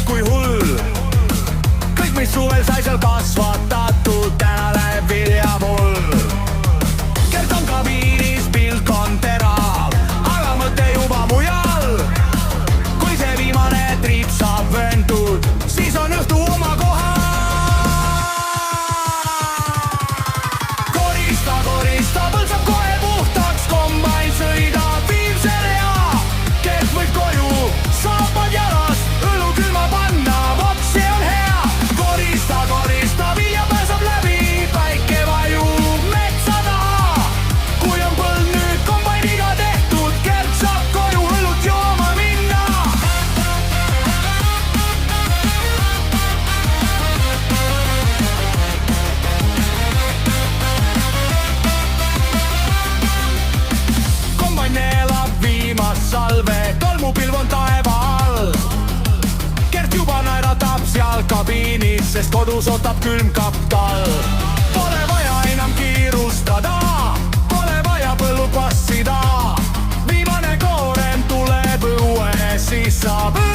kui hull. Kõik, mis suvel sai seal kasvatatud, täna läheb viljamull. Kert on kabiinis, pilk on terav, aga mõte juba mujal. Kui see viimane triip saab vööndud, siis on õhtu oma kohal. Korista, põld saab kohe puhtaks, kombain sõidab viimsele ja Kert võib koju, saapad jalas, õlu külma panna, vopsi on hea. Korista, vilja pääseb läbi, päike vajub metsa taha. Kui on põld nüüd kombainiga tehtud, Kert saab koju õlut jooma minna. Kombain neelab viimast salve, tolmupilv on taeva all. Kert juba naeratab seal kabiinis, sest kodus ootab külmkapp tal. Pole vaja enam kiirustada, pole vaja põllu passida. Viimane koorem tuleb õue, siis saab